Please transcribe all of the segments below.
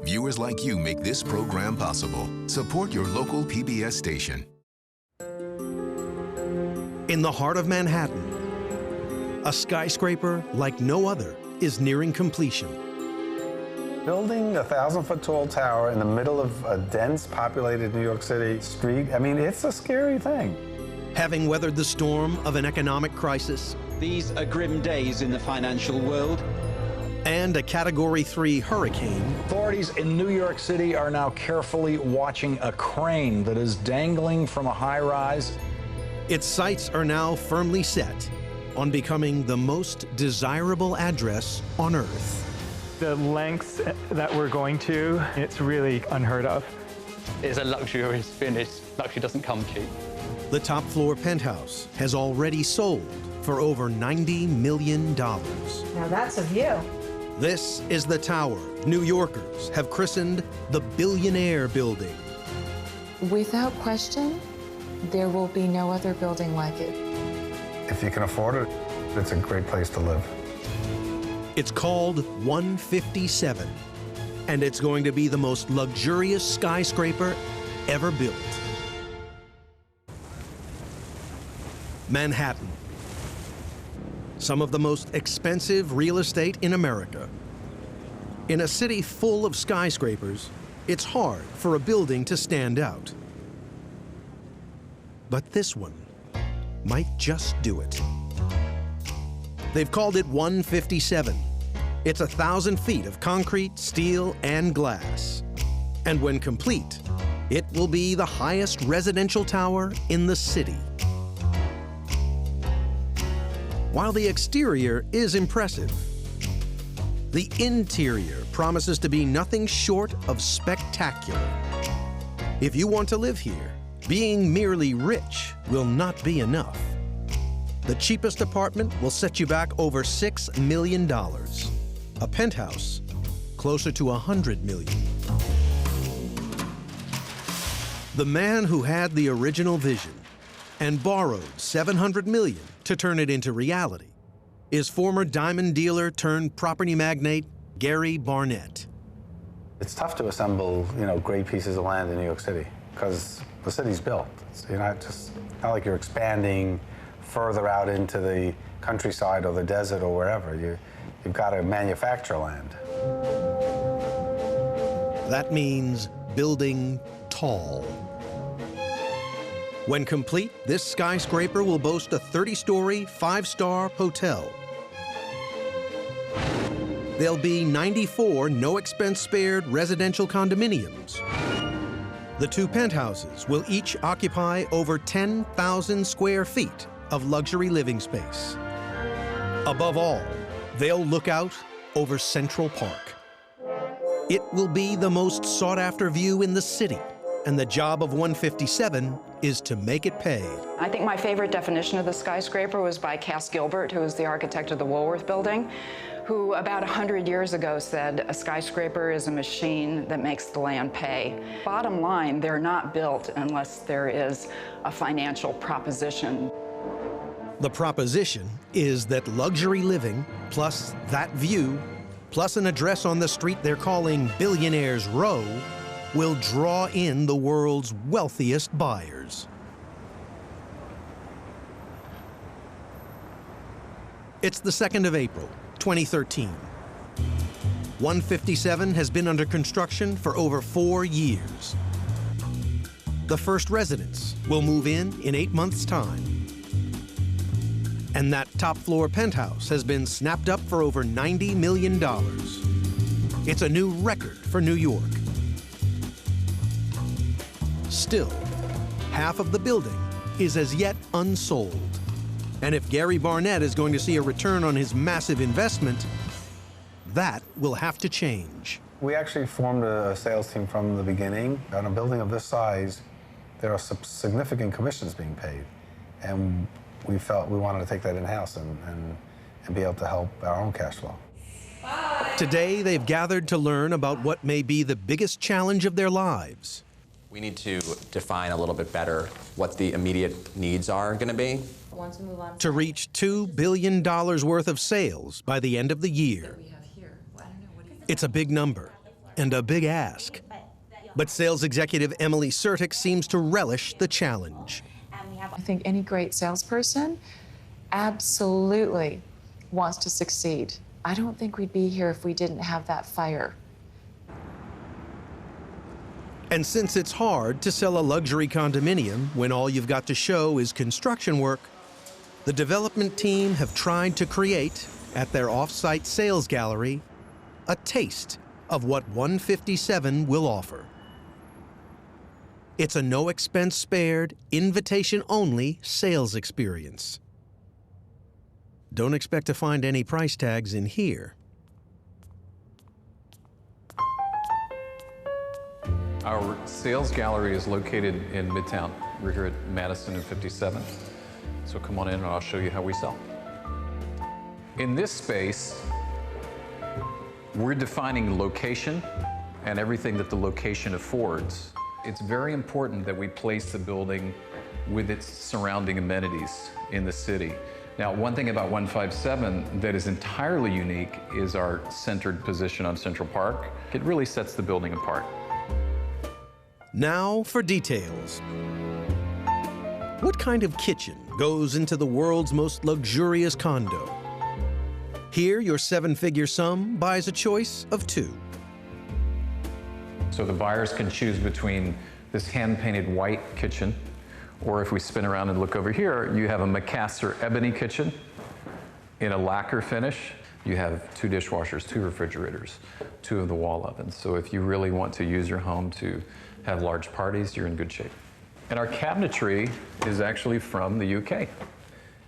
Viewers like you make this program possible. Support your local PBS station. In the heart of Manhattan, a skyscraper like no other is nearing completion. Building a 1,000-foot tall tower in the middle of a dense populated New York City street, I mean, it's a scary thing. Having weathered the storm of an economic crisis, these are grim days in the financial world. And a Category 3 hurricane. Authorities in New York City are now carefully watching a crane that is dangling from a high-rise. Its sights are now firmly set on becoming the most desirable address on Earth. The lengths that we're going to, it's really unheard of. It's a luxurious finish. Luxury doesn't come cheap. The top floor penthouse has already sold for over $90 million. Now that's a view. This is the tower New Yorkers have christened the Billionaire Building. Without question, there will be no other building like it. If you can afford it, it's a great place to live. It's called 157, and it's going to be the most luxurious skyscraper ever built. Manhattan. Some of the most expensive real estate in America. In a city full of skyscrapers, it's hard for a building to stand out. But this one might just do it. They've called it 157. It's 1,000 feet of concrete, steel, and glass. And when complete, it will be the highest residential tower in the city. While the exterior is impressive, the interior promises to be nothing short of spectacular. If you want to live here, being merely rich will not be enough. The cheapest apartment will set you back over $6 million. A penthouse, closer to $100 million. The man who had the original vision and borrowed $700 million to turn it into reality is former diamond dealer turned property magnate Gary Barnett. It's tough to assemble, great pieces of land in New York City because the city's built. You're not like you're expanding further out into the countryside or the desert or wherever. You've got to manufacture land. That means building tall. When complete, this skyscraper will boast a 30-story, 5-star hotel. There'll be 94 no-expense-spared residential condominiums. The two penthouses will each occupy over 10,000 square feet of luxury living space. Above all, they'll look out over Central Park. It will be the most sought-after view in the city, and the job of 157 is to make it pay. I think my favorite definition of the skyscraper was by Cass Gilbert, who was the architect of the Woolworth Building, who about 100 years ago said, a skyscraper is a machine that makes the land pay. Bottom line, they're not built unless there is a financial proposition. The proposition is that luxury living, plus that view, plus an address on the street they're calling Billionaires Row, will draw in the world's wealthiest buyers. It's the 2nd of April, 2013. 157 has been under construction for over 4 years. The first residents will move in 8 months' time. And that top-floor penthouse has been snapped up for over $90 million. It's a new record for New York. Still, half of the building is as yet unsold. And if Gary Barnett is going to see a return on his massive investment, that will have to change. We actually formed a sales team from the beginning. On a building of this size, there are some significant commissions being paid. And we felt we wanted to take that in-house and be able to help our own cash flow. Today, they've gathered to learn about what may be the biggest challenge of their lives. We need to define a little bit better what the immediate needs are going to be. To reach $2 billion worth of sales by the end of the year. It's a big number, and a big ask. But sales executive Emily Sertic seems to relish the challenge. I think any great salesperson absolutely wants to succeed. I don't think we'd be here if we didn't have that fire. And since it's hard to sell a luxury condominium when all you've got to show is construction work, the development team have tried to create, at their off-site sales gallery, a taste of what 157 will offer. It's a no-expense-spared, invitation-only sales experience. Don't expect to find any price tags in here. Our sales gallery is located in Midtown. We're here at Madison and 57th. So come on in and I'll show you how we sell. In this space, we're defining location and everything that the location affords. It's very important that we place the building with its surrounding amenities in the city. Now, one thing about 157 that is entirely unique is our centered position on Central Park. It really sets the building apart. Now for details. What kind of kitchen goes into the world's most luxurious condo? Here, your seven-figure sum buys a choice of two. So the buyers can choose between this hand-painted white kitchen, or if we spin around and look over here, you have a Macassar ebony kitchen in a lacquer finish. You have 2 dishwashers, 2 refrigerators, 2 of the wall ovens. So if you really want to use your home to have large parties, you're in good shape. And our cabinetry is actually from the UK.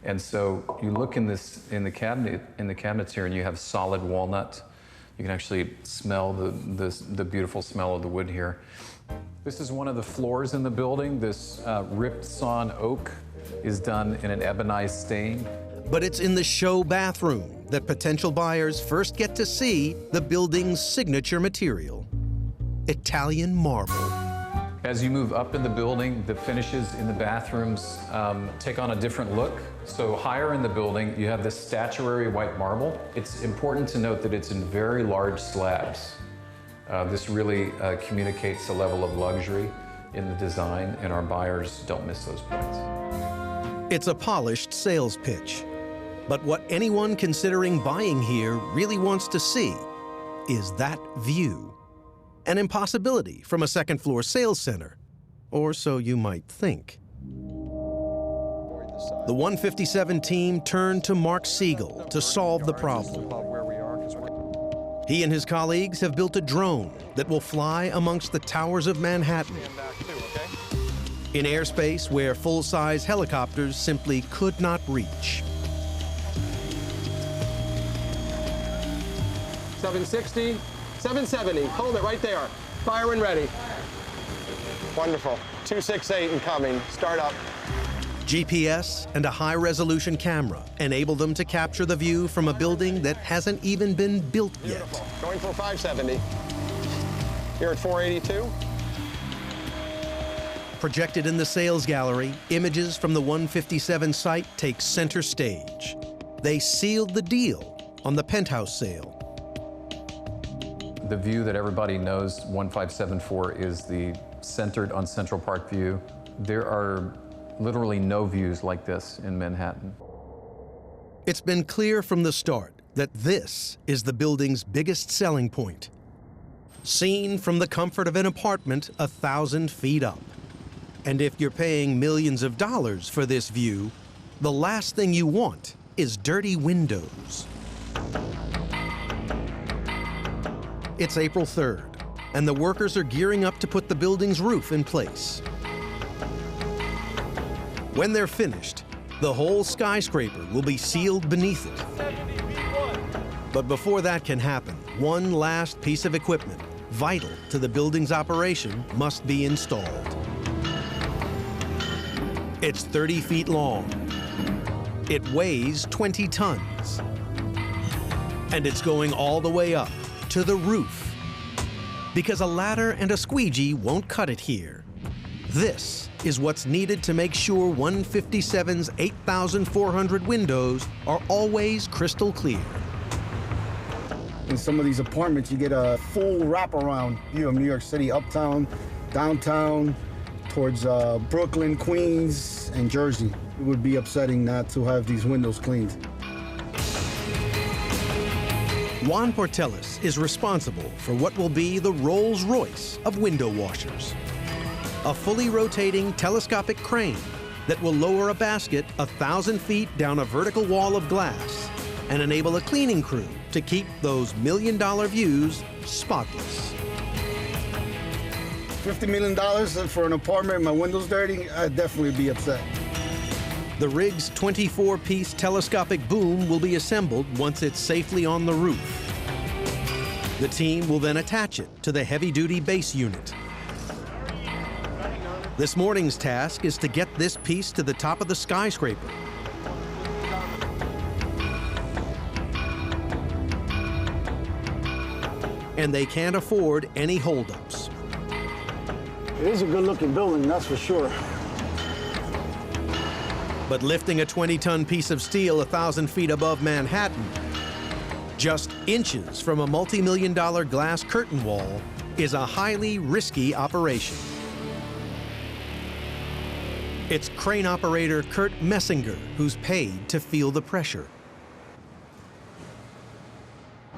And so you look in the cabinets here, and you have solid walnut. You can actually smell the beautiful smell of the wood here. This is one of the floors in the building. This ripped sawn oak is done in an ebonized stain. But it's in the show bathroom that potential buyers first get to see the building's signature material, Italian marble. As you move up in the building, the finishes in the bathrooms take on a different look. So higher in the building, you have this statuary white marble. It's important to note that it's in very large slabs. This really communicates a level of luxury in the design, and our buyers don't miss those points. It's a polished sales pitch. But what anyone considering buying here really wants to see is that view. An impossibility from a second-floor sales center, or so you might think. The 157 team turned to Mark Siegel to solve the problem. He and his colleagues have built a drone that will fly amongst the towers of Manhattan in airspace where full-size helicopters simply could not reach. 760, 770, hold it right there. Fire when ready. Wonderful. 268 incoming, start up. GPS and a high-resolution camera enable them to capture the view from a building that hasn't even been built yet. Beautiful. Going for 570. Here at 482. Projected in the sales gallery, images from the 157 site take center stage. They sealed the deal on the penthouse sale. The view that everybody knows 1574 is the centered on Central Park view. There are literally no views like this in Manhattan. It's been clear from the start that this is the building's biggest selling point. Seen from the comfort of an apartment 1,000 feet up. And if you're paying millions of dollars for this view, the last thing you want is dirty windows. It's April 3rd, and the workers are gearing up to put the building's roof in place. When they're finished, the whole skyscraper will be sealed beneath it. But before that can happen, one last piece of equipment, vital to the building's operation, must be installed. It's 30 feet long. It weighs 20 tons. And it's going all the way up to the roof. Because a ladder and a squeegee won't cut it here. This is what's needed to make sure 157's 8,400 windows are always crystal clear. in some of these apartments, you get a full wraparound view of New York City, uptown, downtown, towards Brooklyn, Queens, and Jersey. It would be upsetting not to have these windows cleaned. Juan Portelis is responsible for what will be the Rolls-Royce of window washers. A fully rotating telescopic crane that will lower a basket 1,000 feet down a vertical wall of glass and enable a cleaning crew to keep those million-dollar views spotless. $50 million for an apartment, my window's dirty, I'd definitely be upset. The rig's 24-piece telescopic boom will be assembled once it's safely on the roof. The team will then attach it to the heavy-duty base unit. This morning's task is to get this piece to the top of the skyscraper. And they can't afford any holdups. It is a good-looking building, that's for sure. But lifting a 20-ton piece of steel 1,000 feet above Manhattan, just inches from a multi-million-dollar glass curtain wall, is a highly risky operation. It's crane operator Kurt Messinger who's paid to feel the pressure.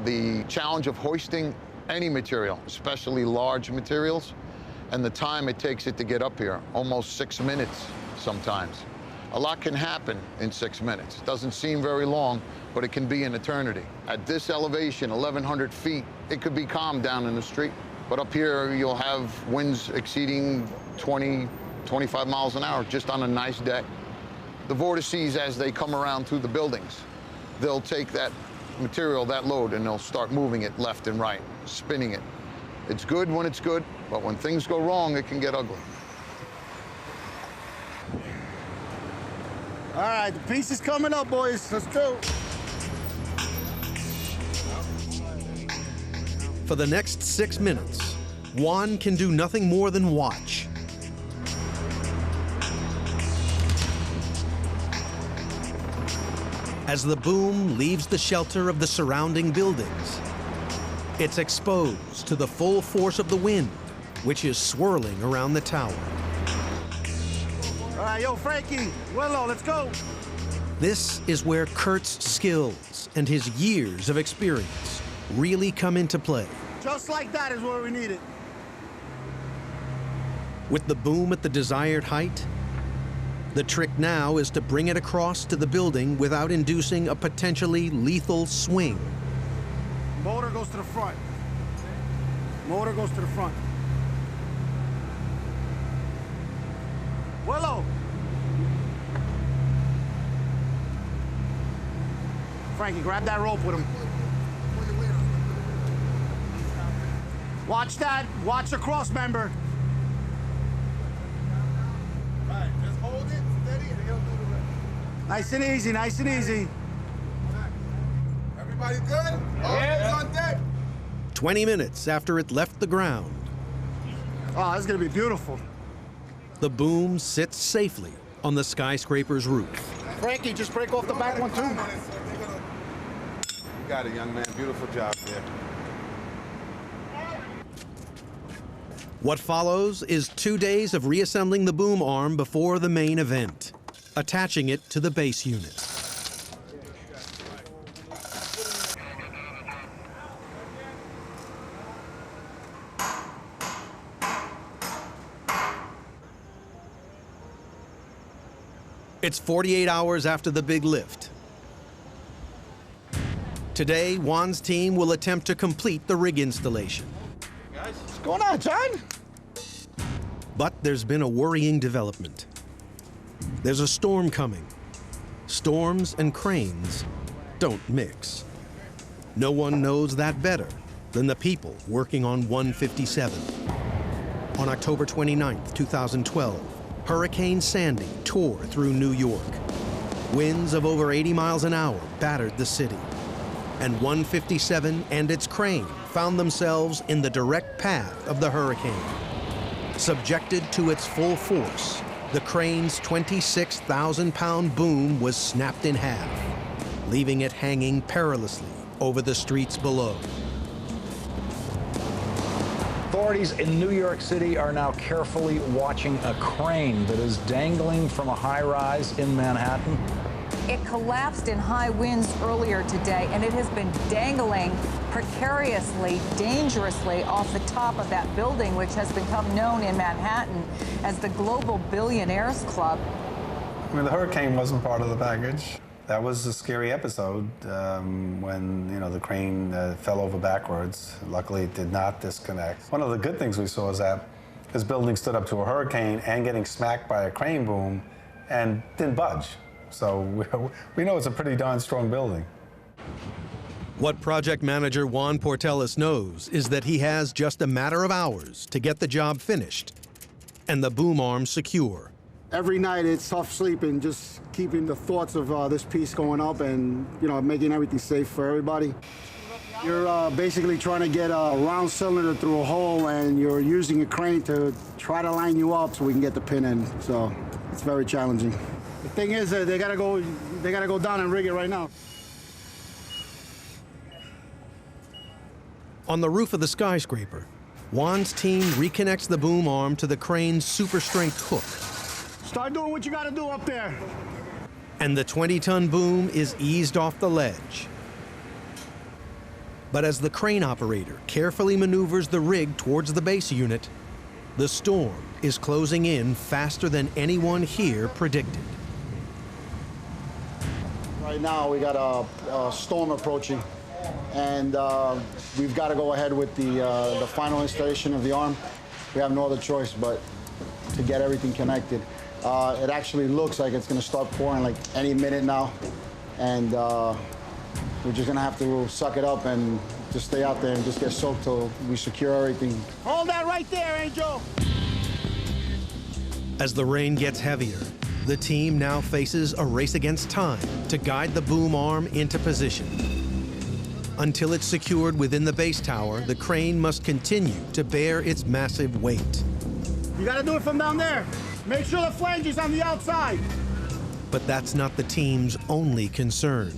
The challenge of hoisting any material, especially large materials, and the time it takes it to get up here, almost 6 minutes sometimes. A lot can happen in 6 minutes. Doesn't seem very long, but it can be an eternity. At this elevation, 1,100 feet, it could be calm down in the street. But up here, you'll have winds exceeding 20, 25 miles an hour just on a nice day. The vortices, as they come around through the buildings, they'll take that material, that load, and they'll start moving it left and right, spinning it. It's good when it's good, but when things go wrong, it can get ugly. All right, the piece is coming up, boys. Let's go. For the next 6 minutes, Juan can do nothing more than watch. As the boom leaves the shelter of the surrounding buildings, it's exposed to the full force of the wind, which is swirling around the tower. All right, yo, Frankie, Willow, let's go. This is where Kurt's skills and his years of experience really come into play. Just like that is where we need it. With the boom at the desired height, the trick now is to bring it across to the building without inducing a potentially lethal swing. Motor goes to the front. Motor goes to the front. Willow. Frankie, grab that rope with him. Watch that. Watch the cross member. Right, just hold it steady and he'll do the rest. Nice and easy, nice and easy. Everybody good? Yeah. On deck. 20 minutes after it left the ground, Oh, this is gonna be beautiful. the boom sits safely on the skyscraper's roof. Frankie, just break off the back one too. You got it, young man. Beautiful job there. What follows is 2 days of reassembling the boom arm before the main event, attaching it to the base unit. It's 48 hours after the big lift. Today, Juan's team will attempt to complete the rig installation. What's going on, John? But there's been a worrying development. There's a storm coming. Storms and cranes don't mix. No one knows that better than the people working on 157. On October 29th, 2012, Hurricane Sandy tore through New York. Winds of over 80 miles an hour battered the city. And 157 and its crane found themselves in the direct path of the hurricane. Subjected to its full force, the crane's 26,000-pound boom was snapped in half, leaving it hanging perilously over the streets below. Authorities in New York City are now carefully watching a crane that is dangling from a high-rise in Manhattan. It collapsed in high winds earlier today, and it has been dangling precariously, dangerously off the top of that building, which has become known in Manhattan as the Global Billionaires Club. I mean, the hurricane wasn't part of the package. That was a scary episode when, you know, the crane fell over backwards. Luckily, it did not disconnect. One of the good things we saw is that this building stood up to a hurricane and getting smacked by a crane boom and didn't budge. So we know it's a pretty darn strong building. What project manager Juan Portelis knows is that he has just a matter of hours to get the job finished and the boom arm secure. Every night it's tough sleeping, just keeping the thoughts of this piece going up and, you know, making everything safe for everybody. You're basically trying to get a round cylinder through a hole, and you're using a crane to try to line you up so we can get the pin in. So it's very challenging. The thing is, they gotta go down and rig it right now. On the roof of the skyscraper, Juan's team reconnects the boom arm to the crane's super strength hook. Start doing what you gotta do up there. And the 20-ton boom is eased off the ledge. But as the crane operator carefully maneuvers the rig towards the base unit, the storm is closing in faster than anyone here predicted. Right now, we got a storm approaching, and we've got to go ahead with the final installation of the arm. We have no other choice but to get everything connected. It actually looks like it's going to start pouring like any minute now, and we're just going to have to suck it up and just stay out there and just get soaked till we secure everything. Hold that right there, Angel! As the rain gets heavier, the team now faces a race against time to guide the boom arm into position. Until it's secured within the base tower, the crane must continue to bear its massive weight. You got to do it from down there. Make sure the flange is on the outside. But that's not the team's only concern.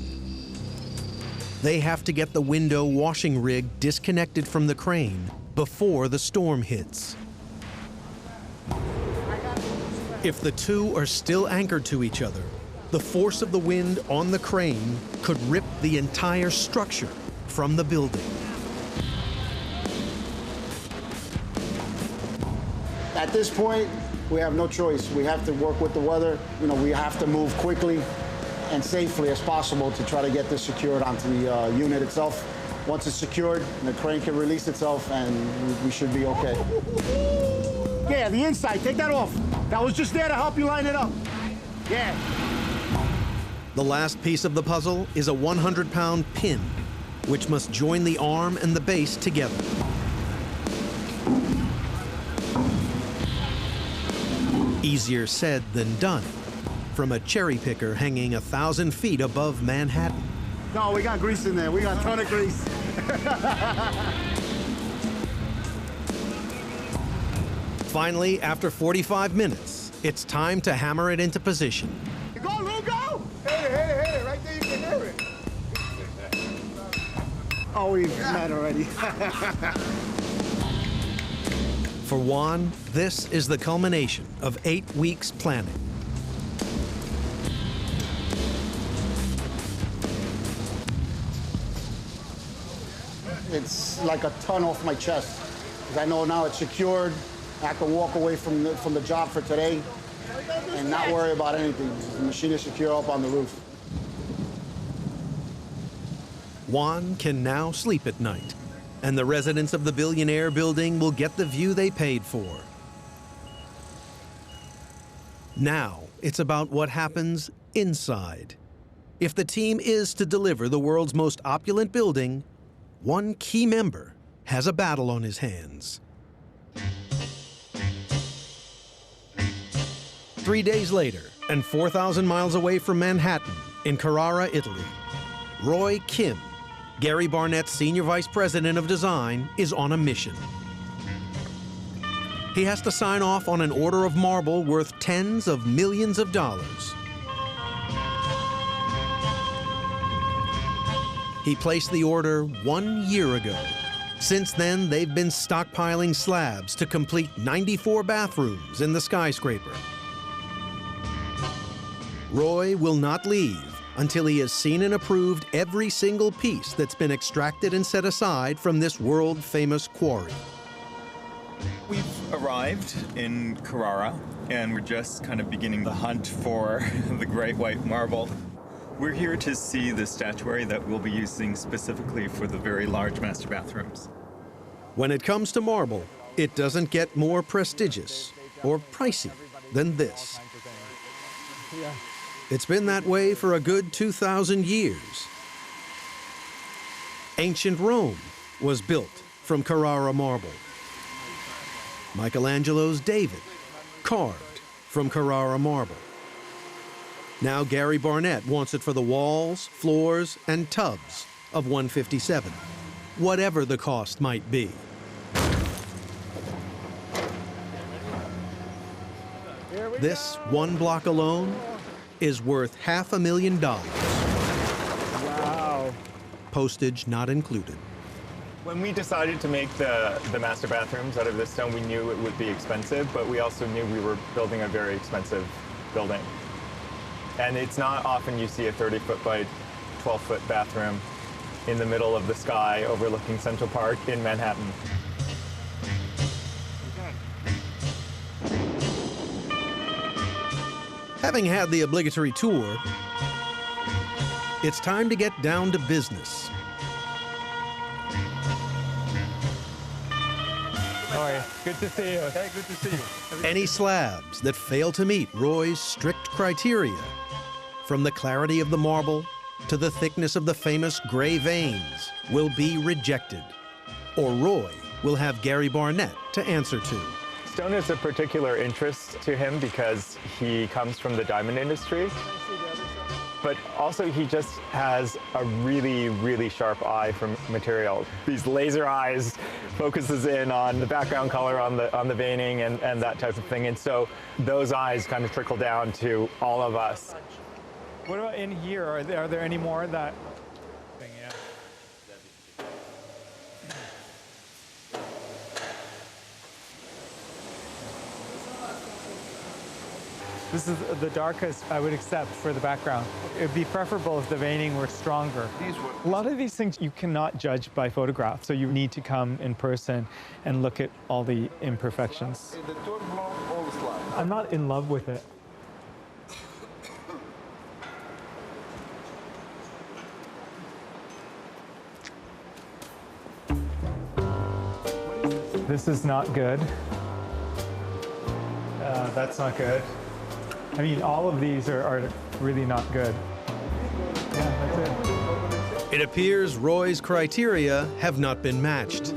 They have to get the window washing rig disconnected from the crane before the storm hits. If the two are still anchored to each other, the force of the wind on the crane could rip the entire structure from the building. At this point, we have no choice. We have to work with the weather. You know, we have to move quickly and safely as possible to try to get this secured onto the unit itself. Once it's secured, the crane can release itself and we should be okay. Yeah, the inside, take that off. That was just there to help you line it up. Yeah. The last piece of the puzzle is a 100-pound pin, which must join the arm and the base together. Easier said than done, from a cherry picker hanging 1,000 feet above Manhattan. No, we got grease in there. We got a ton of grease. Finally, after 45 minutes, it's time to hammer it into position. Go, Lou, go! Hit it, right there, you can hear it. Oh, we've met already. For Juan, this is the culmination of 8 weeks planning. It's like a ton off my chest, because I know now it's secured. I can walk away from the job for today and not worry about anything. The machine is secure up on the roof. Juan can now sleep at night, and the residents of the Billionaire Building will get the view they paid for. Now, it's about what happens inside. If the team is to deliver the world's most opulent building, one key member has a battle on his hands. 3 days later, and 4,000 miles away from Manhattan, in Carrara, Italy, Roy Kim, Gary Barnett's Senior Vice President of Design, is on a mission. He has to sign off on an order of marble worth tens of millions of dollars. He placed the order 1 year ago, Since then, they've been stockpiling slabs to complete 94 bathrooms in the skyscraper. Roy will not leave until he has seen and approved every single piece that's been extracted and set aside from this world-famous quarry. We've arrived in Carrara, and we're just kind of beginning the hunt for the great white marble. We're here to see the statuary that we'll be using specifically for the very large master bathrooms. When it comes to marble, it doesn't get more prestigious or pricey than this. It's been that way for a good 2,000 years. Ancient Rome was built from Carrara marble. Michelangelo's David, carved from Carrara marble. Now Gary Barnett wants it for the walls, floors, and tubs of 157, whatever the cost might be. This one block alone is worth $500,000. Wow. Postage not included. When we decided to make the master bathrooms out of this stone, we knew it would be expensive, but we also knew we were building a very expensive building. And it's not often you see a 30-foot by 12-foot bathroom in the middle of the sky overlooking Central Park in Manhattan. Having had the obligatory tour, it's time to get down to business. How are you? Good to see you. Hey, good to see you. Any slabs that fail to meet Roy's strict criteria, from the clarity of the marble to the thickness of the famous gray veins, will be rejected, or Roy will have Gary Barnett to answer to. Stone is a particular interest to him because he comes from the diamond industry, but also he just has a really, really sharp eye for material. These laser eyes focuses in on the background color on the veining and that type of thing, and so those eyes kind of trickle down to all of us. What about in here? Are there any more that? Yeah. This is the darkest I would accept for the background. It would be preferable if the veining were stronger. A lot of these things you cannot judge by photograph, so you need to come in person and look at all the imperfections. I'm not in love with it. This is not good. That's not good. I mean, all of these are really not good. Yeah, that's it. It appears Roy's criteria have not been matched.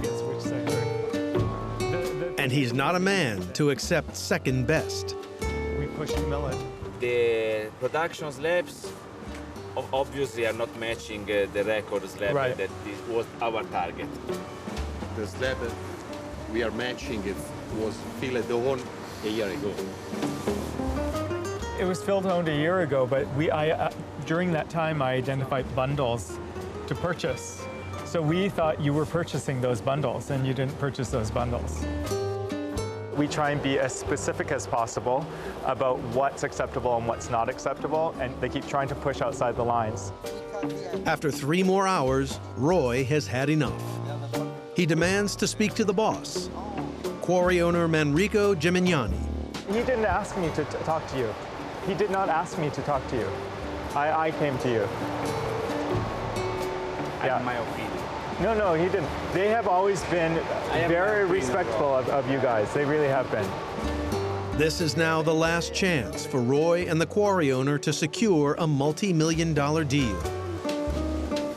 And he's not a man to accept second best. We push and mill it. The production slabs obviously are not matching the record slab that was our target. The slab we are matching it was filled on a year ago. It was filled owned a year ago, but during that time I identified bundles to purchase. So we thought you were purchasing those bundles, and you didn't purchase those bundles. We try and be as specific as possible about what's acceptable and what's not acceptable, and they keep trying to push outside the lines. After 3 more hours, Roy has had enough. He demands to speak to the boss, quarry owner Manrico Gimignani. He didn't ask me to talk to you. He did not ask me to talk to you. I came to you. Yeah. My opinion. No, he didn't. They have always been very respectful of you guys. They really have been. This is now the last chance for Roy and the quarry owner to secure a multi-million-dollar deal.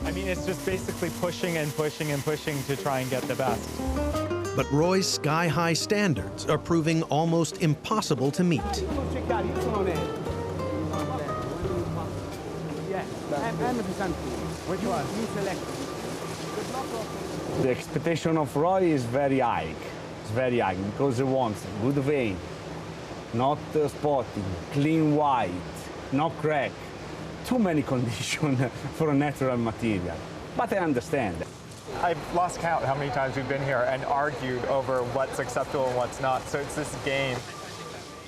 I mean, it's just basically pushing and pushing and pushing to try and get the best. But Roy's sky-high standards are proving almost impossible to meet. Which one? The expectation of Roy is very high. It's very high because he wants good vein, not spotting, clean white, no crack. Too many conditions for a natural material. But I understand. I've lost count how many times we've been here and argued over what's acceptable and what's not. So it's this game.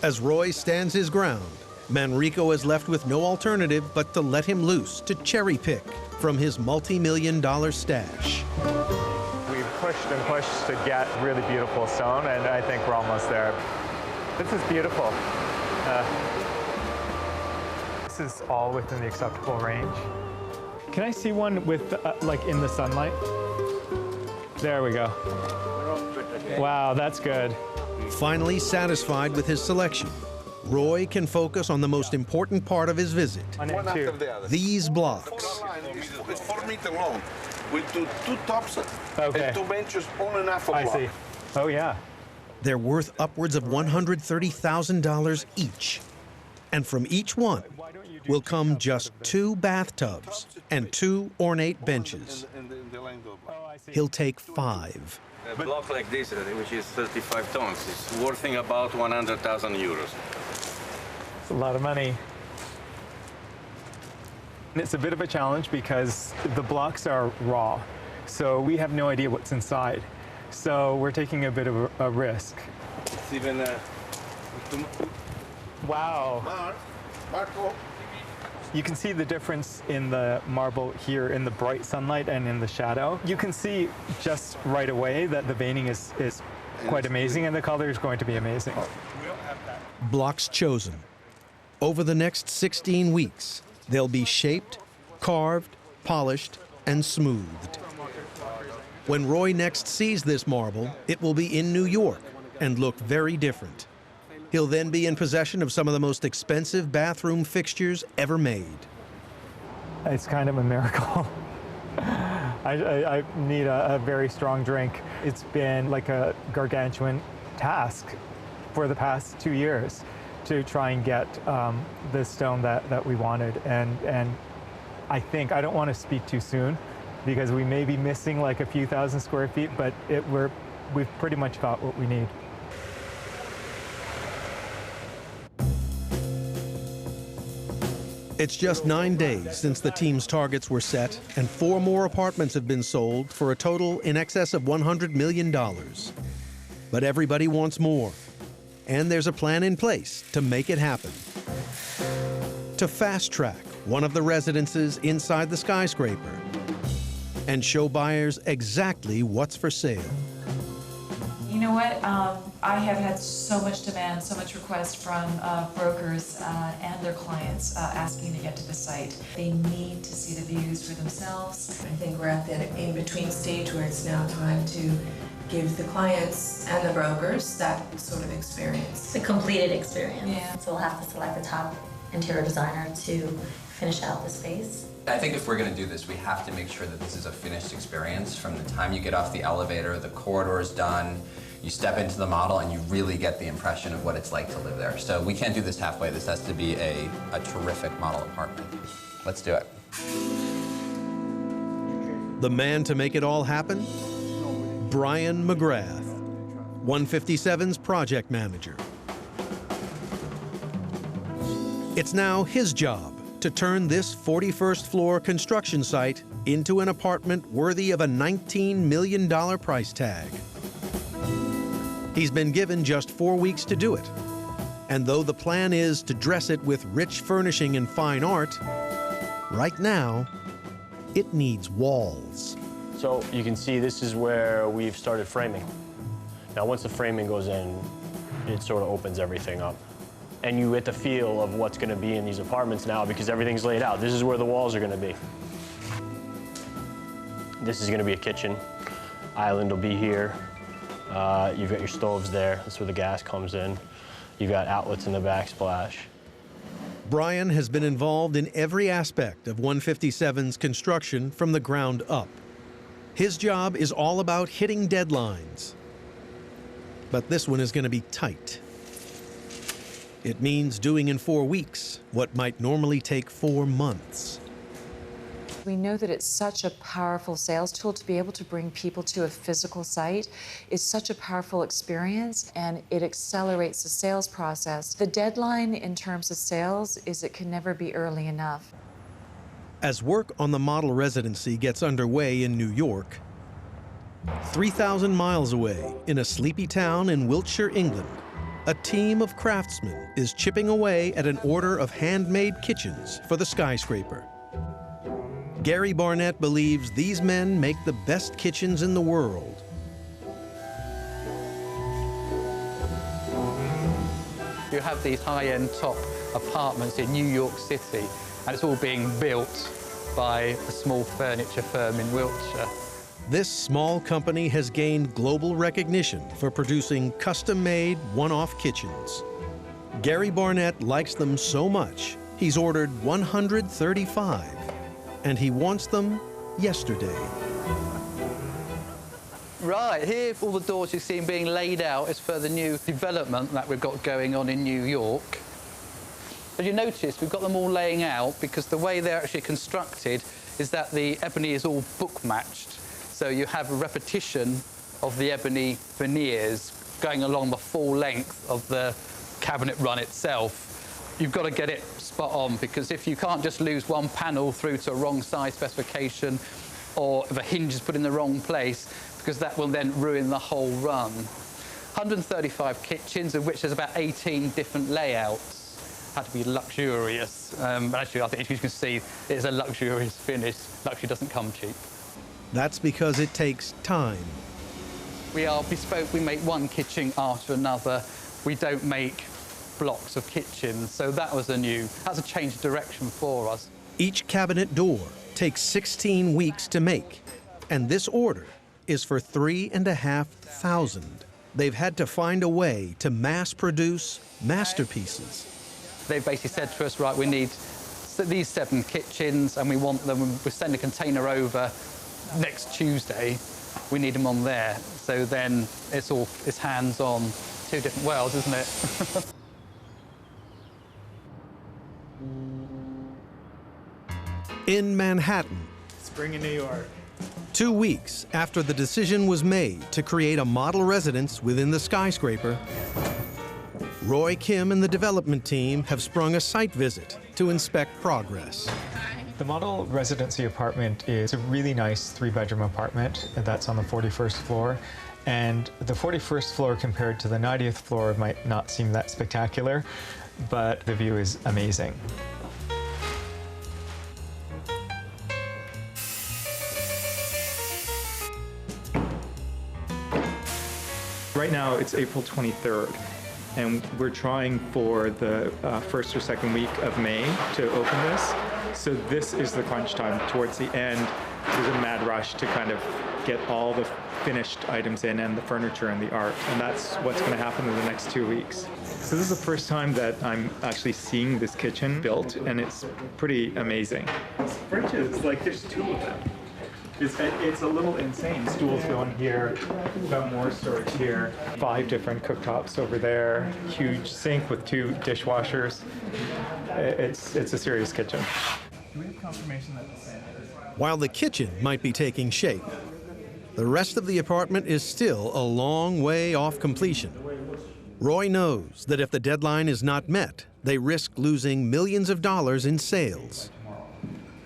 As Roy stands his ground, Manrico is left with no alternative but to let him loose to cherry pick from his multi-million-dollar stash. We've pushed and pushed to get really beautiful stone, and I think we're almost there. This is beautiful. This is all within the acceptable range. Can I see one with, like, in the sunlight? There we go. Wow, that's good. Finally satisfied with his selection, Roy can focus on the most important part of his visit. One after the other. These blocks. It's 4 meters long. We do 2 tops Okay. and 2 benches on and half a I block. see. Oh, yeah. They're worth upwards of $130,000 each. And from each one will come just 2 bathtubs and 2 ornate benches. He'll take 5. A block like this, which is 35 tons, is worth about 100,000 euros. It's a lot of money. It's a bit of a challenge because the blocks are raw, so we have no idea what's inside. So we're taking a bit of a risk. It's even wow. Marco. You can see the difference in the marble here in the bright sunlight and in the shadow. You can see just right away that the veining is quite amazing, and the color is going to be amazing. Blocks chosen. Over the next 16 weeks, they'll be shaped, carved, polished, and smoothed. When Roy next sees this marble, it will be in New York and look very different. He'll then be in possession of some of the most expensive bathroom fixtures ever made. It's kind of a miracle. I need a very strong drink. It's been like a gargantuan task for the past 2 years to try and get the stone that we wanted. And I think, I don't want to speak too soon because we may be missing like a few thousand square feet, but we've pretty much got what we need. It's just 9 days since the team's targets were set, and 4 more apartments have been sold for a total in excess of $100 million. But everybody wants more, and there's a plan in place to make it happen. To fast-track one of the residences inside the skyscraper and show buyers exactly what's for sale. You know what? I have had so much demand, so much request from brokers and their clients asking to get to the site. They need to see the views for themselves. I think we're at that in-between stage where it's now time to give the clients and the brokers that sort of experience. The completed experience. Yeah. So we'll have to select the top interior designer to finish out the space. I think if we're going to do this, we have to make sure that this is a finished experience. From the time you get off the elevator, the corridor is done, you step into the model, and you really get the impression of what it's like to live there. So we can't do this halfway. This has to be a terrific model apartment. Let's do it. The man to make it all happen? Brian McGrath, 157's project manager. It's now his job to turn this 41st floor construction site into an apartment worthy of a $19 million price tag. He's been given just 4 weeks to do it. And though the plan is to dress it with rich furnishing and fine art, right now, it needs walls. So you can see this is where we've started framing. Now, once the framing goes in, it sort of opens everything up. And you get the feel of what's going to be in these apartments now because everything's laid out. This is where the walls are going to be. This is going to be a kitchen. Island will be here. You've got your stoves there. That's where the gas comes in. You've got outlets in the backsplash. Brian has been involved in every aspect of 157's construction from the ground up. His job is all about hitting deadlines. But this one is going to be tight. It means doing in 4 weeks what might normally take 4 months. We know that it's such a powerful sales tool to be able to bring people to a physical site. It's such a powerful experience, and it accelerates the sales process. The deadline in terms of sales is it can never be early enough. As work on the model residency gets underway in New York, 3,000 miles away, in a sleepy town in Wiltshire, England, a team of craftsmen is chipping away at an order of handmade kitchens for the skyscraper. Gary Barnett believes these men make the best kitchens in the world. You have these high-end top apartments in New York City, and it's all being built by a small furniture firm in Wiltshire. This small company has gained global recognition for producing custom-made, one-off kitchens. Gary Barnett likes them so much, he's ordered 135, and he wants them yesterday. Right, here all the doors you've seen being laid out is for the new development that we've got going on in New York. As you notice, we've got them all laying out because the way they're actually constructed is that the ebony is all book-matched. So you have a repetition of the ebony veneers going along the full length of the cabinet run itself. You've got to get it spot on, because if you can't just lose one panel through to a wrong size specification, or if a hinge is put in the wrong place, because that will then ruin the whole run. 135 kitchens, of which there's about 18 different layouts. Had to be luxurious. But actually, I think as you can see, it's a luxurious finish. Luxury doesn't come cheap. That's because it takes time. We are bespoke. We make one kitchen after another. We don't make blocks of kitchens. So that's a change of direction for us. Each cabinet door takes 16 weeks to make, and this order is for 3,500. They've had to find a way to mass produce masterpieces. They basically said to us, right, we need these 7 kitchens, and we want them, we send a container over next Tuesday, we need them on there. So then it's hands-on. 2 different worlds, isn't it? In Manhattan, Spring in New York. 2 weeks after the decision was made to create a model residence within the skyscraper, Roy Kim and the development team have sprung a site visit to inspect progress. The model residency apartment is a really nice 3-bedroom apartment that's on the 41st floor. And the 41st floor compared to the 90th floor might not seem that spectacular, but the view is amazing. Right now it's April 23rd, and we're trying for the first or second week of May to open this. So this is the crunch time. Towards the end, there's a mad rush to kind of get all the finished items in, and the furniture and the art, and that's what's going to happen in the next 2 weeks. So this is the first time that I'm actually seeing this kitchen built, and it's pretty amazing. Fridges, like there's 2 of them. It's a little insane. Stools going here, we've got more storage here, 5 different cooktops over there, huge sink with 2 dishwashers. It's a serious kitchen. Do we have confirmation that the same is? While the kitchen might be taking shape, the rest of the apartment is still a long way off completion. Roy knows that if the deadline is not met, they risk losing millions of dollars in sales.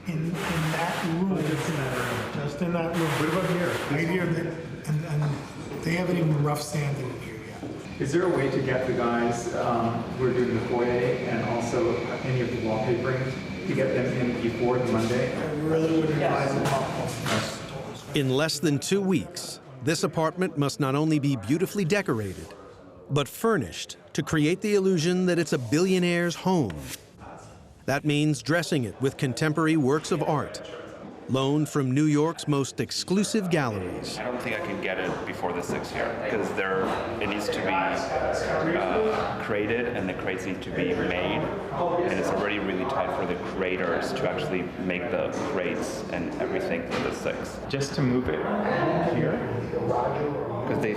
In that room, just in that room. What about here? Right here, and they haven't even rough sanded it here yet. Is there a way to get the guys who are doing the foyer and also any of the wallpapering to get them in before the Monday? I really would advise them. In less than 2 weeks, this apartment must not only be beautifully decorated, but furnished to create the illusion that it's a billionaire's home. That means dressing it with contemporary works of art, loaned from New York's most exclusive galleries. I don't think I can get it before the 6th year, because it needs to be created, and the crates need to be made, and it's already really tight for the creators to actually make the crates and everything for the 6th. Just to move it here? Because they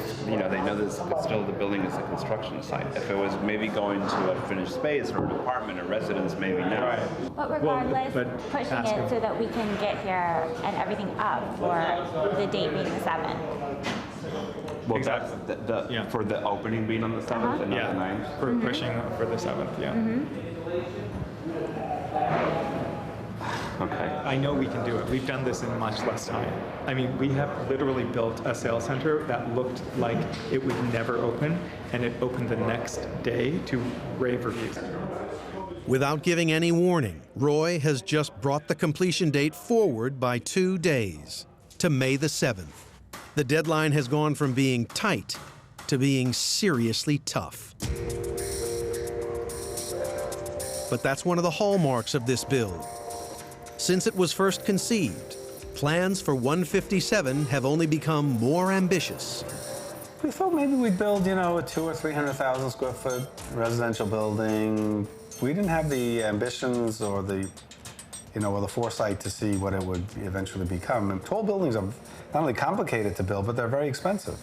know this, still the building is a construction site. If it was maybe going to a finished space or an apartment or residence, maybe now. Right. But regardless, pushing it so that we can get here and everything up for the date being the 7th. Well, exactly. For the opening being on the 7th and not the 9th? For pushing for the 7th, yeah. Mm-hmm. Okay. I know we can do it. We've done this in much less time. I mean, we have literally built a sales center that looked like it would never open, and it opened the next day to rave reviews. Without giving any warning, Roy has just brought the completion date forward by 2 days to May the 7th. The deadline has gone from being tight to being seriously tough. But that's one of the hallmarks of this build. Since it was first conceived, plans for 157 have only become more ambitious. We thought maybe we'd build, you know, a 200,000 or 300,000 square foot residential building. We didn't have the ambitions or the, you know, or the foresight to see what it would eventually become. And tall buildings are not only complicated to build, but they're very expensive.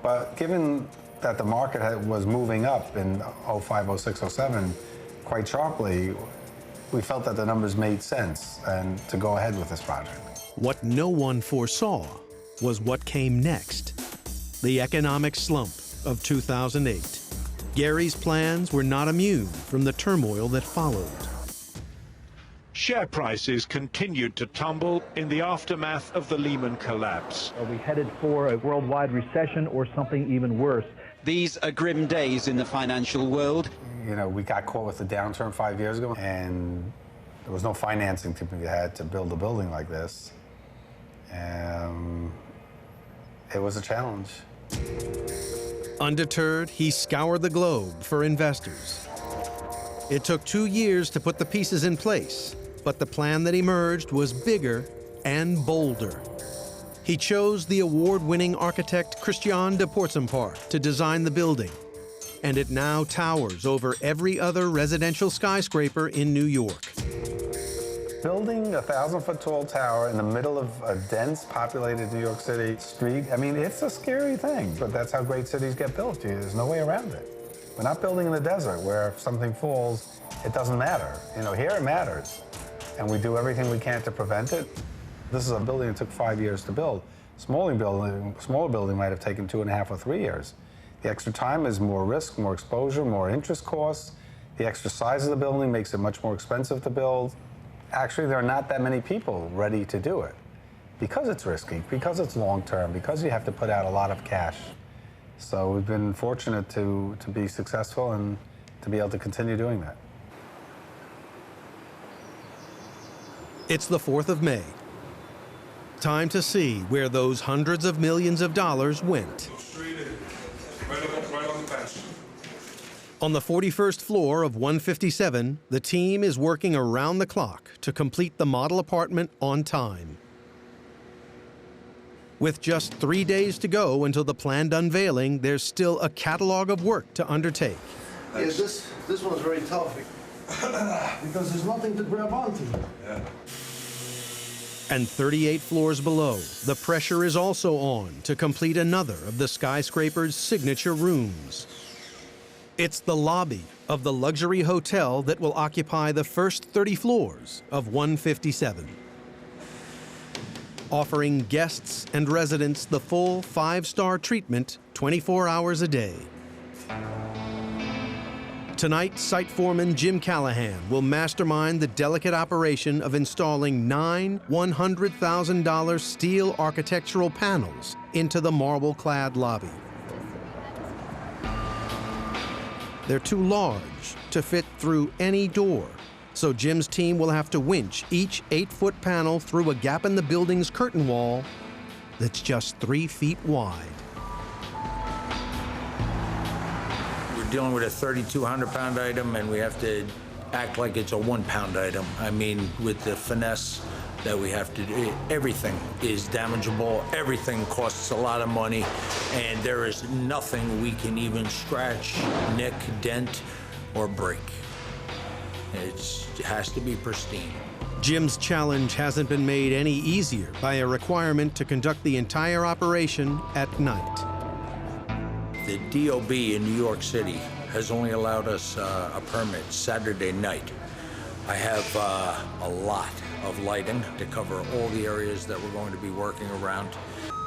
But given that the market was moving up in 05, 06, 07 quite sharply, we felt that the numbers made sense and to go ahead with this project. What no one foresaw was what came next, the economic slump of 2008. Gary's plans were not immune from the turmoil that followed. Share prices continued to tumble in the aftermath of the Lehman collapse. Are we headed for a worldwide recession or something even worse? These are grim days in the financial world. You know, we got caught with the downturn 5 years ago, and there was no financing to be had to build a building like this. It was a challenge. Undeterred, he scoured the globe for investors. It took 2 years to put the pieces in place, but the plan that emerged was bigger and bolder. He chose the award-winning architect Christian de Portzamparc to design the building, and it now towers over every other residential skyscraper in New York. Building a 1,000-foot tall tower in the middle of a dense populated New York City street, I mean, it's a scary thing, but that's how great cities get built. There's no way around it. We're not building in the desert where if something falls, it doesn't matter. You know, here it matters, and we do everything we can to prevent it. This is a building that took 5 years to build. Smaller building might have taken 2.5 or 3 years. The extra time is more risk, more exposure, more interest costs. The extra size of the building makes it much more expensive to build. Actually, there are not that many people ready to do it because it's risky, because it's long-term, because you have to put out a lot of cash. So we've been fortunate to be successful and to be able to continue doing that. It's the 4th of May. Time to see where those hundreds of millions of dollars went. Right on the bench. On the 41st floor of 157, the team is working around the clock to complete the model apartment on time. With just 3 days to go until the planned unveiling, there's still a catalog of work to undertake. Yeah, this one's very tough because there's nothing to grab onto. Yeah. And 38 floors below, the pressure is also on to complete another of the skyscraper's signature rooms. It's the lobby of the luxury hotel that will occupy the first 30 floors of 157. Offering guests and residents the full 5-star treatment 24 hours a day. Tonight, site foreman Jim Callahan will mastermind the delicate operation of installing 9 $100,000 steel architectural panels into the marble-clad lobby. They're too large to fit through any door, so Jim's team will have to winch each 8-foot panel through a gap in the building's curtain wall that's just 3 feet wide. Dealing with a 3,200-pound item, and we have to act like it's a 1-pound item. I mean, with the finesse that we have to do, everything is damageable, everything costs a lot of money, and there is nothing we can even scratch, nick, dent, or break. It has to be pristine. Jim's challenge hasn't been made any easier by a requirement to conduct the entire operation at night. The DOB in New York City has only allowed us a permit Saturday night. I have a lot of lighting to cover all the areas that we're going to be working around.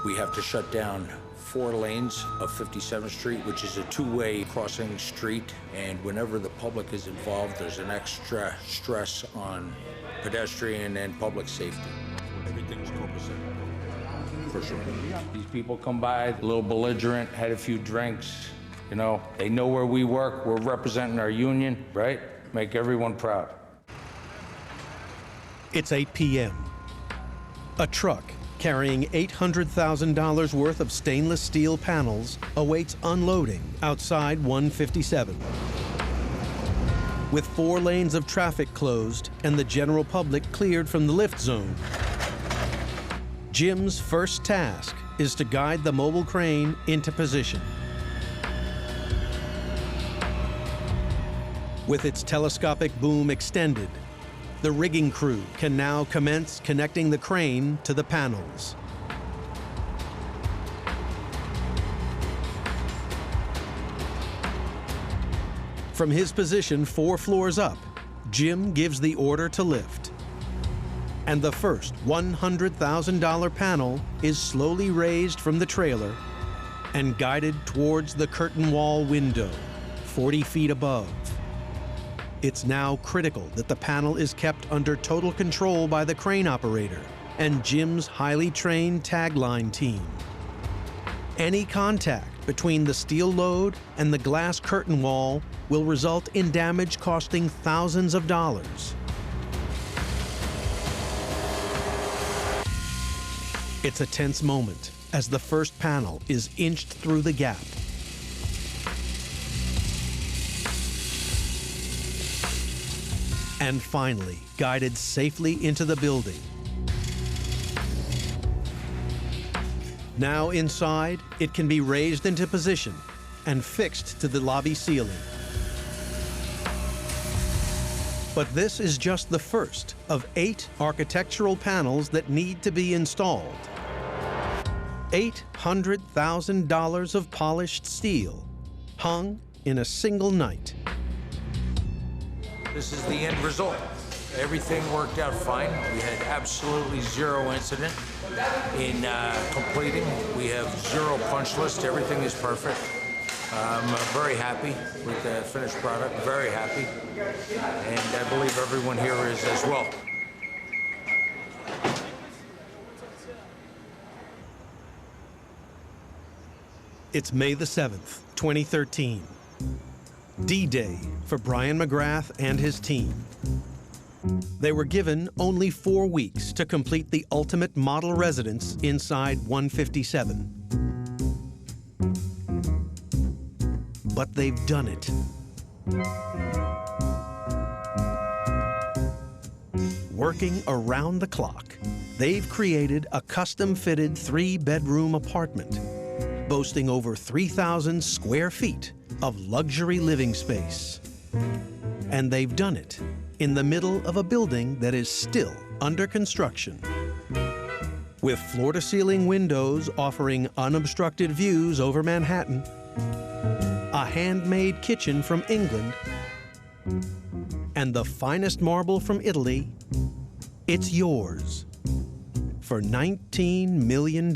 We have to shut down 4 lanes of 57th Street, which is a 2-way crossing street. And whenever the public is involved, there's an extra stress on pedestrian and public safety. Everything is copacetic, for sure. These people come by, a little belligerent, had a few drinks, you know. They know where we work, we're representing our union, right? Make everyone proud. It's 8 p.m. A truck carrying $800,000 worth of stainless steel panels awaits unloading outside 157. With 4 lanes of traffic closed and the general public cleared from the lift zone, Jim's first task is to guide the mobile crane into position. With its telescopic boom extended, the rigging crew can now commence connecting the crane to the panels. From his position 4 floors up, Jim gives the order to lift. And the first $100,000 panel is slowly raised from the trailer and guided towards the curtain wall window, 40 feet above. It's now critical that the panel is kept under total control by the crane operator and Jim's highly trained tagline team. Any contact between the steel load and the glass curtain wall will result in damage costing thousands of dollars. It's a tense moment as the first panel is inched through the gap. And finally, guided safely into the building. Now inside, it can be raised into position and fixed to the lobby ceiling. But this is just the first of 8 architectural panels that need to be installed. $800,000 of polished steel, hung in a single night. This is the end result. Everything worked out fine. We had absolutely 0 incident in completing. We have 0 punch list. Everything is perfect. I'm very happy with the finished product, very happy. And I believe everyone here is as well. It's May the 7th, 2013. D-Day for Brian McGrath and his team. They were given only 4 weeks to complete the ultimate model residence inside 157. But they've done it. Working around the clock, they've created a custom-fitted 3-bedroom apartment, boasting over 3,000 square feet of luxury living space. And they've done it in the middle of a building that is still under construction. With floor-to-ceiling windows offering unobstructed views over Manhattan, a handmade kitchen from England, and the finest marble from Italy, it's yours for $19 million.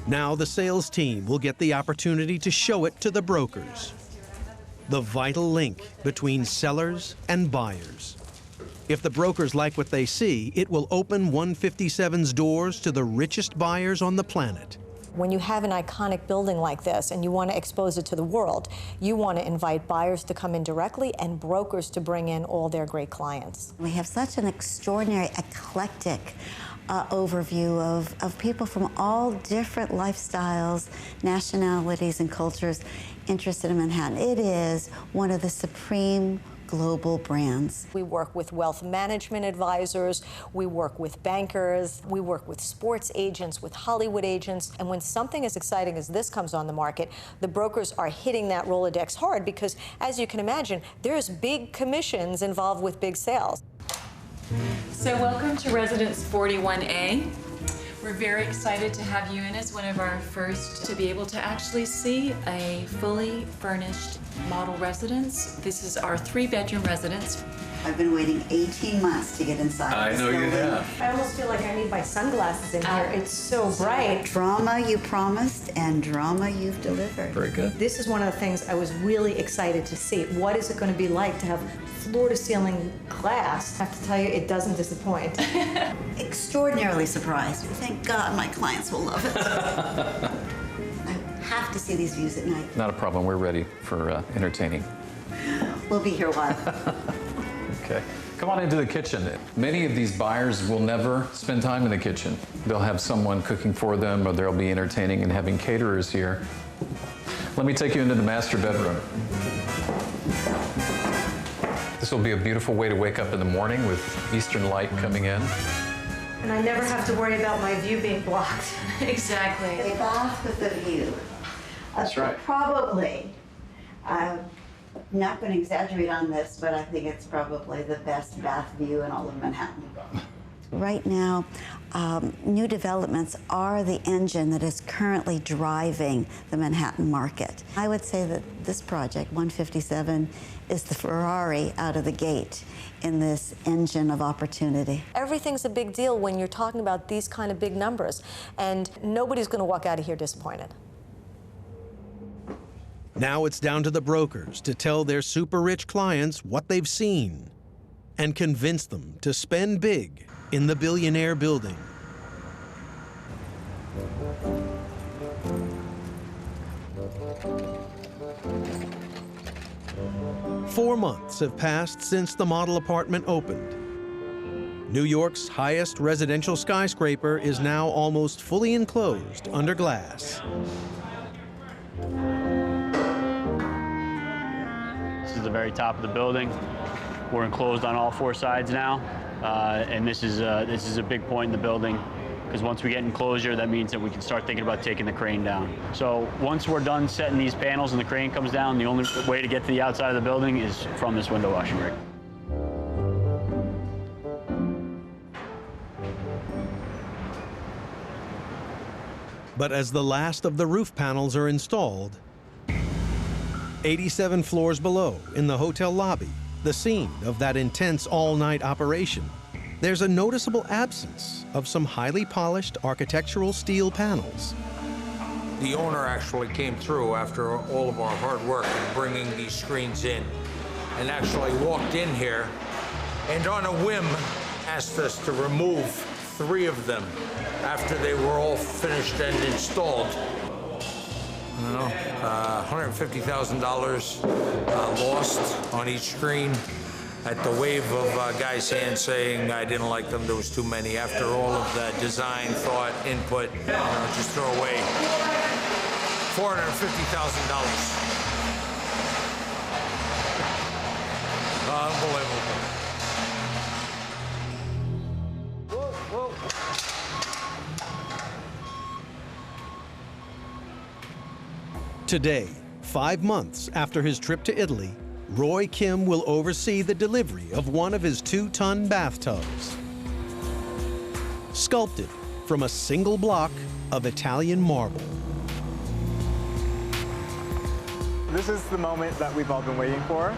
Now the sales team will get the opportunity to show it to the brokers, the vital link between sellers and buyers. If the brokers like what they see, it will open 157's doors to the richest buyers on the planet. When you have an iconic building like this and you want to expose it to the world, you want to invite buyers to come in directly and brokers to bring in all their great clients. We have such an extraordinary, eclectic overview of people from all different lifestyles, nationalities, and cultures interested in Manhattan. It is one of the supreme global brands. We work with wealth management advisors, we work with bankers, we work with sports agents, with Hollywood agents, and when something as exciting as this comes on the market, the brokers are hitting that Rolodex hard because, as you can imagine, there's big commissions involved with big sales. So welcome to Residence 41A. We're very excited to have you in as one of our first to be able to actually see a fully furnished model residence. This is our 3-bedroom residence. I've been waiting 18 months to get inside. I know you have. I almost feel like I need my sunglasses in here. It's so bright. Drama you promised and drama you've delivered. Very good. This is one of the things I was really excited to see. What is it going to be like to have floor-to-ceiling glass. I have to tell you, it doesn't disappoint. Extraordinarily surprised. Thank God my clients will love it. I have to see these views at night. Not a problem. We're ready for entertaining. We'll be here a while. Okay. Come on into the kitchen. Many of these buyers will never spend time in the kitchen. They'll have someone cooking for them, or they'll be entertaining and having caterers here. Let me take you into the master bedroom. This will be a beautiful way to wake up in the morning with eastern light coming in. And I never have to worry about my view being blocked. Exactly. A bath with a view. That's right. Probably, I'm not going to exaggerate on this, but I think it's probably the best bath view in all of Manhattan. Right now, new developments are the engine that is currently driving the Manhattan market. I would say that this project, 157, is the Ferrari out of the gate in this engine of opportunity. Everything's a big deal when you're talking about these kind of big numbers, and nobody's going to walk out of here disappointed. Now it's down to the brokers to tell their super-rich clients what they've seen and convince them to spend big in the Billionaire Building. Four months have passed since the model apartment opened. New York's highest residential skyscraper is now almost fully enclosed under glass. This is the very top of the building. We're enclosed on all four sides now, and this is a big point in the building, because once we get enclosure, that means that we can start thinking about taking the crane down. So once we're done setting these panels and the crane comes down, the only way to get to the outside of the building is from this window washing rig. But as the last of the roof panels are installed, 87 floors below, in the hotel lobby, the scene of that intense all-night operation, there's a noticeable absence of some highly polished architectural steel panels. The owner actually came through after all of our hard work in bringing these screens in, and actually walked in here and on a whim asked us to remove 3 of them after they were all finished and installed. I don't know, $150,000 lost on each screen at the wave of a guy's hand saying I didn't like them, there was too many. After all of the design, thought, input, just throw away $450,000. Unbelievable. Today, 5 months after his trip to Italy, Roy Kim will oversee the delivery of one of his 2-ton bathtubs. Sculpted from a single block of Italian marble. This is the moment that we've all been waiting for.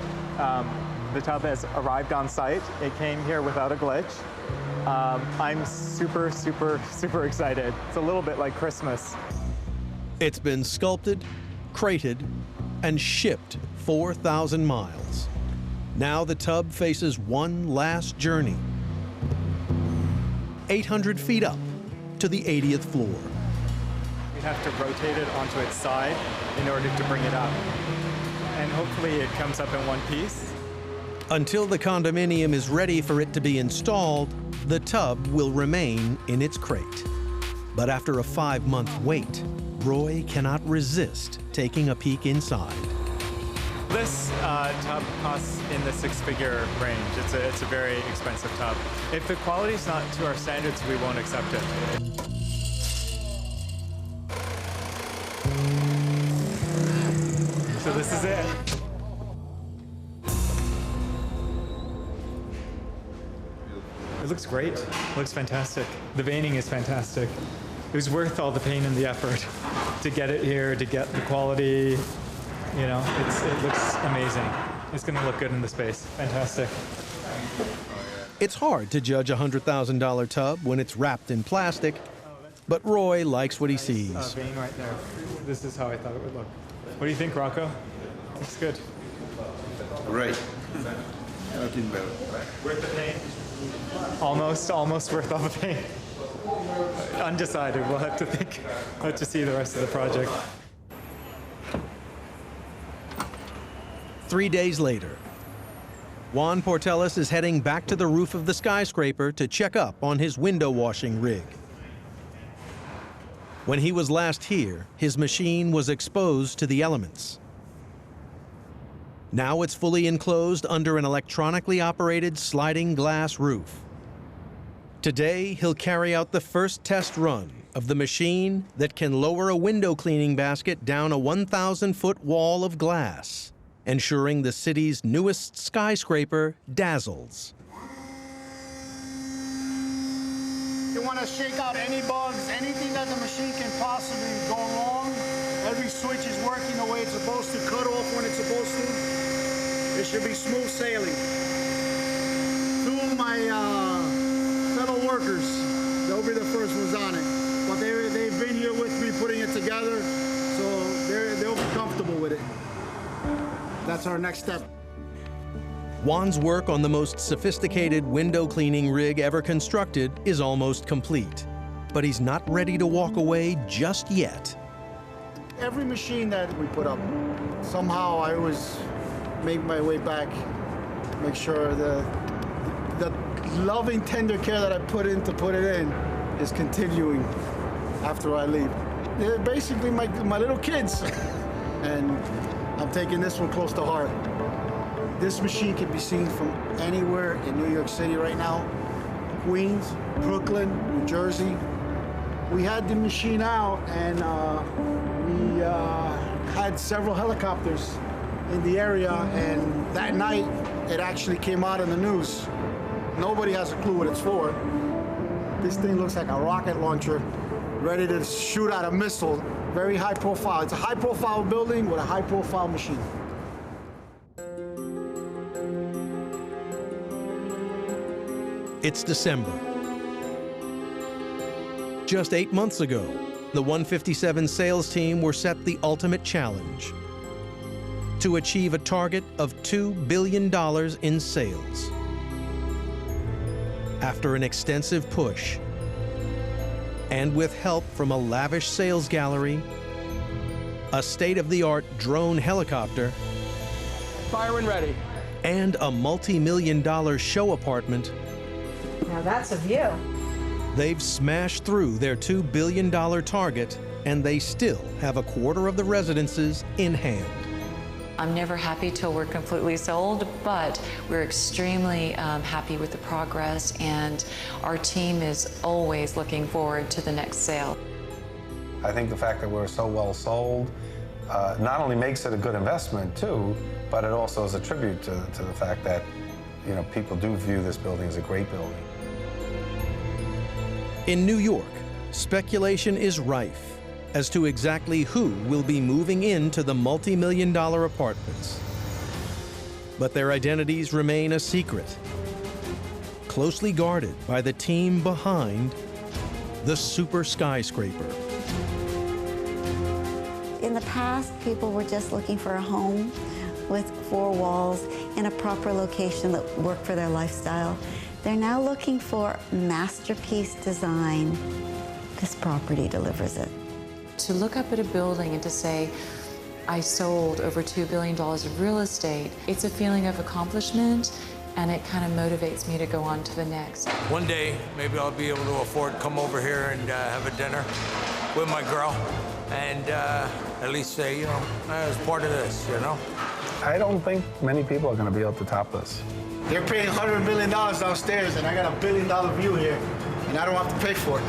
The tub has arrived on site. It came here without a glitch. I'm super, super, super excited. It's a little bit like Christmas. It's been sculpted, crated, and shipped 4,000 miles. Now the tub faces one last journey. 800 feet up to the 80th floor. We have to rotate it onto its side in order to bring it up. And hopefully it comes up in one piece. Until the condominium is ready for it to be installed, the tub will remain in its crate. But after a 5-month wait, Roy cannot resist taking a peek inside. This tub costs in the 6-figure range. It's a very expensive tub. If the quality's not to our standards, we won't accept it. So this is it. It looks great. It looks fantastic. The veining is fantastic. It was worth all the pain and the effort to get it here, to get the quality. You know, it looks amazing. It's going to look good in the space. Fantastic. It's hard to judge a $100,000 tub when it's wrapped in plastic, but Roy likes what he sees. Vein right there. This is how I thought it would look. What do you think, Rocco? Looks good. Great. Nothing better. Worth the pain? Almost worth all the pain. Undecided. We'll have to think. We'll have to see the rest of the project. 3 days later, Juan Portelis is heading back to the roof of the skyscraper to check up on his window washing rig. When he was last here, his machine was exposed to the elements. Now it's fully enclosed under an electronically operated sliding glass roof. Today, he'll carry out the first test run of the machine that can lower a window cleaning basket down a 1,000-foot wall of glass, ensuring the city's newest skyscraper dazzles. You want to shake out any bugs, anything that the machine can possibly go wrong. Every switch is working the way it's supposed to, cut off when it's supposed to. It should be smooth sailing. Two of my fellow workers, they'll be the first ones on it. But they've been here with me putting it together, so they'll be comfortable with it. That's our next step. Juan's work on the most sophisticated window cleaning rig ever constructed is almost complete, but he's not ready to walk away just yet. Every machine that we put up, somehow I always make my way back, make sure the loving, tender care that I put in to put it in is continuing after I leave. They're basically my little kids, and I'm taking this one close to heart. This machine can be seen from anywhere in New York City right now. Queens, Brooklyn, New Jersey. We had the machine out, and we had several helicopters in the area, and that night it actually came out in the news. Nobody has a clue what it's for. This thing looks like a rocket launcher ready to shoot out a missile. Very high profile. It's a high profile building with a high profile machine. It's December. Just 8 months ago, the 157 sales team were set the ultimate challenge: to achieve a target of $2 billion in sales. After an extensive push, and with help from a lavish sales gallery, a state-of-the-art drone helicopter, fire when ready, and a multi-million-dollar show apartment, now that's a view. They've smashed through their $2 billion target, and they still have a quarter of the residences in hand. I'm never happy till we're completely sold, but we're extremely happy with the progress, and our team is always looking forward to the next sale. I think the fact that we're so well sold not only makes it a good investment too, but it also is a tribute to the fact that, you know, people do view this building as a great building. In New York, speculation is rife as to exactly who will be moving into the multi-million-dollar apartments. But their identities remain a secret, closely guarded by the team behind the super skyscraper. In the past, people were just looking for a home with 4 walls in a proper location that worked for their lifestyle. They're now looking for masterpiece design. This property delivers it. To look up at a building and to say, I sold over $2 billion of real estate, it's a feeling of accomplishment, and it kind of motivates me to go on to the next. One day, maybe I'll be able to afford to come over here and have a dinner with my girl, and at least say, you know, I was part of this, you know? I don't think many people are going to be able to top this. They're paying $100 million downstairs, and I got $1 billion view here, and I don't have to pay for it.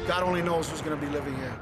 God only knows who's going to be living here.